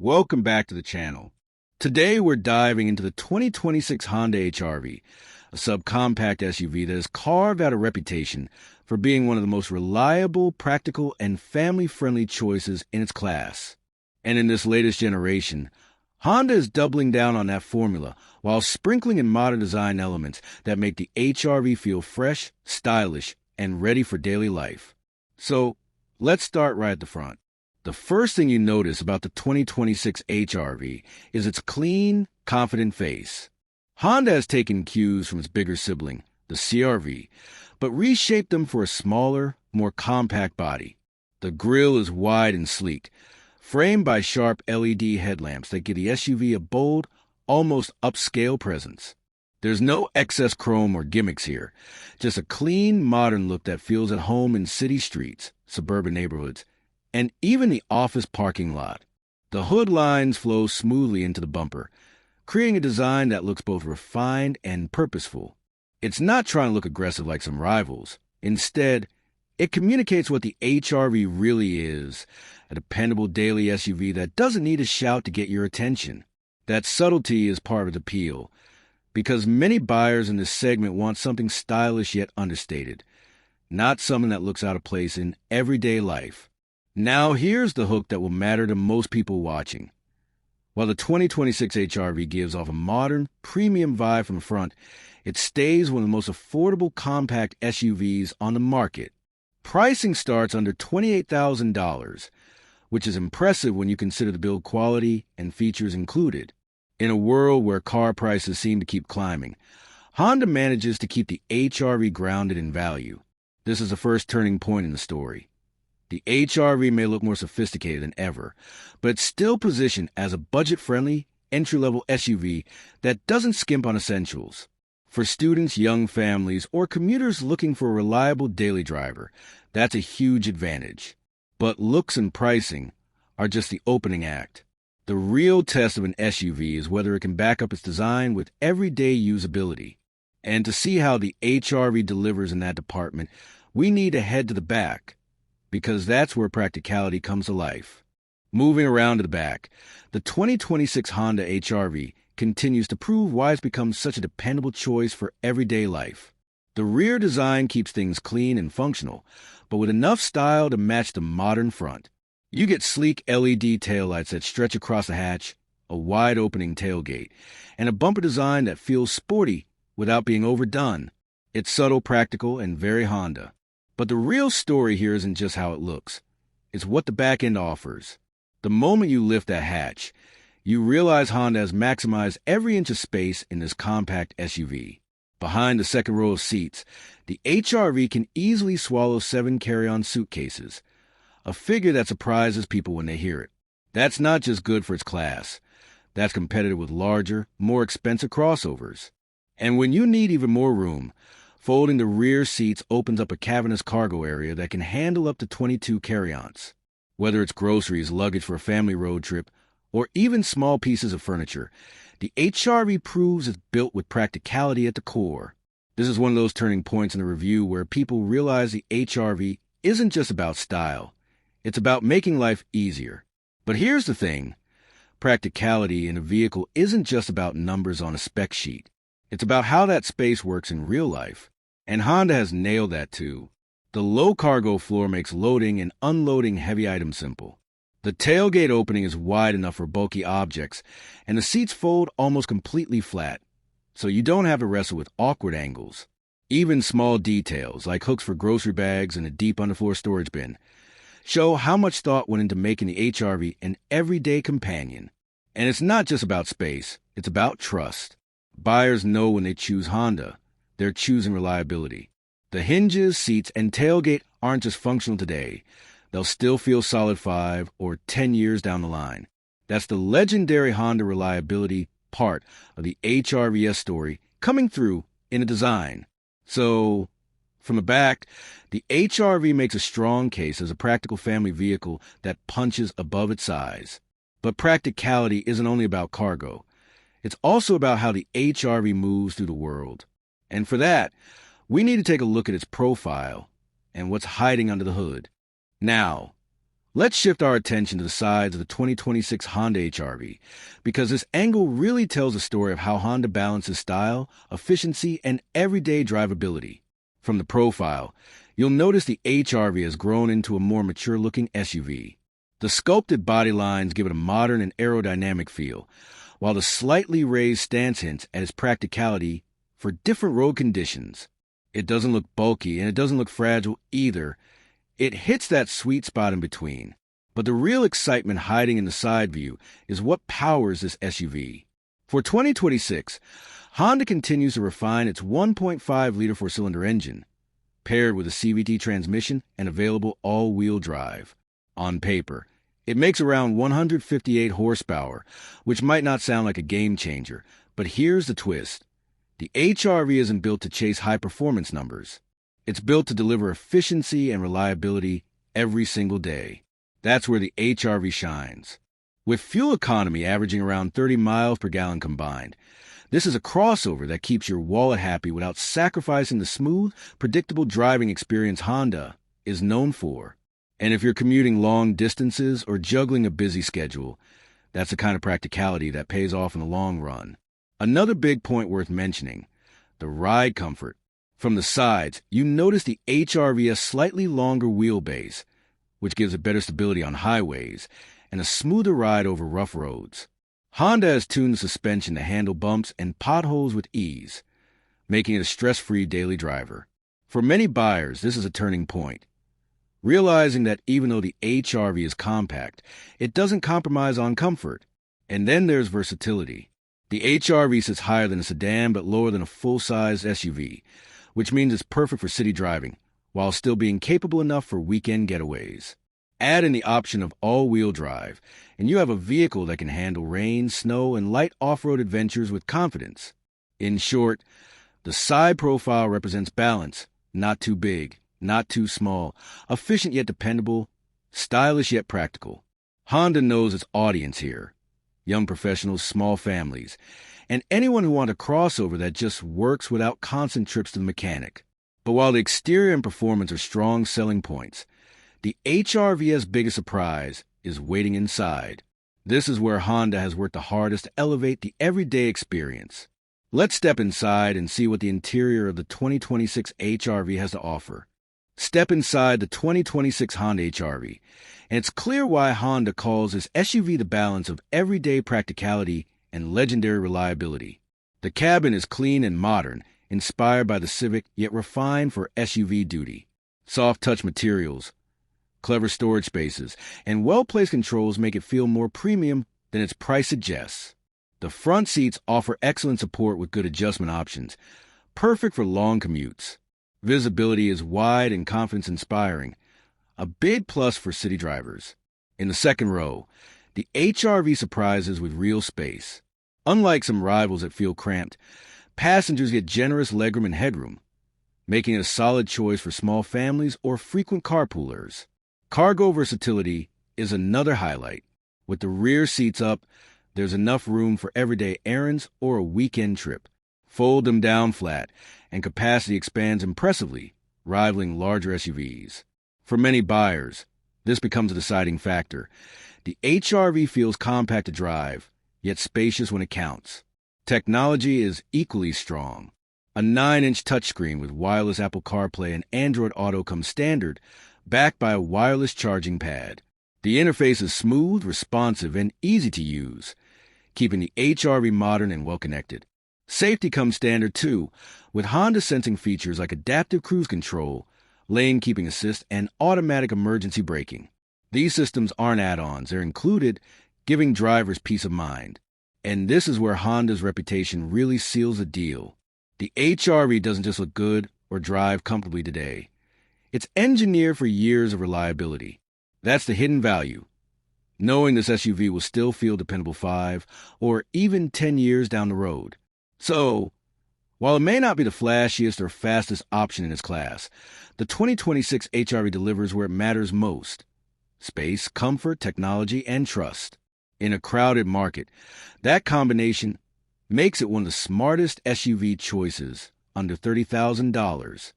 Welcome back to the channel. Today we're diving into the 2026 Honda HR-V, a subcompact SUV that has carved out a reputation for being one of the most reliable, practical, and family-friendly choices in its class. And in this latest generation, Honda is doubling down on that formula while sprinkling in modern design elements that make the HR-V feel fresh, stylish, and ready for daily life. So, let's start right at the front. The first thing you notice about the 2026 HR-V is its clean, confident face. Honda has taken cues from its bigger sibling, the CR-V, but reshaped them for a smaller, more compact body. The grille is wide and sleek, framed by sharp LED headlamps that give the SUV a bold, almost upscale presence. There's no excess chrome or gimmicks here, just a clean, modern look that feels at home in city streets, suburban neighborhoods, and even the office parking lot. The hood lines flow smoothly into the bumper, creating a design that looks both refined and purposeful. It's not trying to look aggressive like some rivals. Instead, it communicates what the HR-V really is, a dependable daily SUV that doesn't need a shout to get your attention. That subtlety is part of its appeal, because many buyers in this segment want something stylish yet understated, not something that looks out of place in everyday life. Now here's the hook that will matter to most people watching. While the 2026 HR-V gives off a modern, premium vibe from the front, it stays one of the most affordable compact SUVs on the market. Pricing starts under $28,000, which is impressive when you consider the build quality and features included. In a world where car prices seem to keep climbing, Honda manages to keep the HR-V grounded in value. This is the first turning point in the story. The HR-V may look more sophisticated than ever, but it's still positioned as a budget-friendly, entry-level SUV that doesn't skimp on essentials. For students, young families, or commuters looking for a reliable daily driver, that's a huge advantage. But looks and pricing are just the opening act. The real test of an SUV is whether it can back up its design with everyday usability. And to see how the HR-V delivers in that department, we need to head to the back, because that's where practicality comes to life. Moving around to the back, the 2026 Honda HR-V continues to prove why it's become such a dependable choice for everyday life. The rear design keeps things clean and functional, but with enough style to match the modern front. You get sleek LED taillights that stretch across the hatch, a wide-opening tailgate, and a bumper design that feels sporty without being overdone. It's subtle, practical, and very Honda. But the real story here isn't just how it looks. It's what the back end offers. The moment you lift that hatch, you realize Honda has maximized every inch of space in this compact SUV. Behind the second row of seats, the HR-V can easily swallow 7 carry-on suitcases, a figure that surprises people when they hear it. That's not just good for its class. That's competitive with larger, more expensive crossovers. And when you need even more room, folding the rear seats opens up a cavernous cargo area that can handle up to 22 carry-ons. Whether it's groceries, luggage for a family road trip, or even small pieces of furniture, the HR-V proves it's built with practicality at the core. This is one of those turning points in the review where people realize the HR-V isn't just about style. It's about making life easier. But here's the thing. Practicality in a vehicle isn't just about numbers on a spec sheet. It's about how that space works in real life. And Honda has nailed that too. The low cargo floor makes loading and unloading heavy items simple. The tailgate opening is wide enough for bulky objects, and the seats fold almost completely flat, so you don't have to wrestle with awkward angles. Even small details, like hooks for grocery bags and a deep underfloor storage bin, show how much thought went into making the HR-V an everyday companion. And it's not just about space, it's about trust. Buyers know when they choose Honda, they're choosing reliability. The hinges, seats, and tailgate aren't just functional today. They'll still feel solid 5 or 10 years down the line. That's the legendary Honda reliability part of the HR-V's story coming through in a design. So, from the back, the HR-V makes a strong case as a practical family vehicle that punches above its size. But practicality isn't only about cargo. It's also about how the HR-V moves through the world. And for that, we need to take a look at its profile and what's hiding under the hood. Now, Let's shift our attention to the sides of the 2026 Honda HR-V, because this angle really tells a story of how Honda balances style, efficiency, and everyday drivability. From the profile, you'll notice the HR-V has grown into a more mature-looking SUV. The sculpted body lines give it a modern and aerodynamic feel, while the slightly raised stance hints at its practicality for different road conditions. It doesn't look bulky, and it doesn't look fragile either. It hits that sweet spot in between. But the real excitement hiding in the side view is what powers this SUV. For 2026, Honda continues to refine its 1.5-liter four-cylinder engine, paired with a CVT transmission and available all-wheel drive. On paper, it makes around 158 horsepower, which might not sound like a game-changer, but here's the twist. The HR-V isn't built to chase high-performance numbers. It's built to deliver efficiency and reliability every single day. That's where the HR-V shines. With fuel economy averaging around 30 miles per gallon combined, this is a crossover that keeps your wallet happy without sacrificing the smooth, predictable driving experience Honda is known for. And if you're commuting long distances or juggling a busy schedule, that's the kind of practicality that pays off in the long run. Another big point worth mentioning, the ride comfort. From the sides, you notice the HR-V has slightly longer wheelbase, which gives it better stability on highways and a smoother ride over rough roads. Honda has tuned the suspension to handle bumps and potholes with ease, making it a stress-free daily driver. For many buyers, this is a turning point, realizing that even though the HR-V is compact, it doesn't compromise on comfort. And then there's versatility. The HR-V sits higher than a sedan but lower than a full-size SUV, which means it's perfect for city driving, while still being capable enough for weekend getaways. Add in the option of all-wheel drive, and you have a vehicle that can handle rain, snow, and light off-road adventures with confidence. In short, the side profile represents balance, not too big, not too small, efficient yet dependable, stylish yet practical. Honda knows its audience here. Young professionals, small families, and anyone who wants a crossover that just works without constant trips to the mechanic. But while the exterior and performance are strong selling points, the HR-V's biggest surprise is waiting inside. This is where Honda has worked the hardest to elevate the everyday experience. Let's step inside and see what the interior of the 2026 HR-V has to offer. Step inside the 2026 Honda HR-V, and it's clear why Honda calls this SUV the balance of everyday practicality and legendary reliability. The cabin is clean and modern, inspired by the Civic, yet refined for SUV duty. Soft-touch materials, clever storage spaces, and well-placed controls make it feel more premium than its price suggests. The front seats offer excellent support with good adjustment options, perfect for long commutes. Visibility is wide and confidence-inspiring, a big plus for city drivers. In the second row, the HR-V surprises with real space. Unlike some rivals that feel cramped, passengers get generous legroom and headroom, making it a solid choice for small families or frequent carpoolers. Cargo versatility is another highlight. With the rear seats up, there's enough room for everyday errands or a weekend trip. Fold them down flat, and capacity expands impressively, rivaling larger SUVs. For many buyers, this becomes a deciding factor. The HR-V feels compact to drive, yet spacious when it counts. Technology is equally strong. A 9-inch touchscreen with wireless Apple CarPlay and Android Auto comes standard, backed by a wireless charging pad. The interface is smooth, responsive, and easy to use, keeping the HR-V modern and well-connected. Safety comes standard too, with Honda sensing features like adaptive cruise control, lane keeping assist, and automatic emergency braking. These systems aren't add-ons, they're included, giving drivers peace of mind. And this is where Honda's reputation really seals the deal. The HR-V doesn't just look good or drive comfortably today. It's engineered for years of reliability. That's the hidden value. Knowing this SUV will still feel dependable 5 or even 10 years down the road. So, while it may not be the flashiest or fastest option in its class, the 2026 HR-V delivers where it matters most: space, comfort, technology, and trust. In a crowded market, that combination makes it one of the smartest SUV choices under $30,000.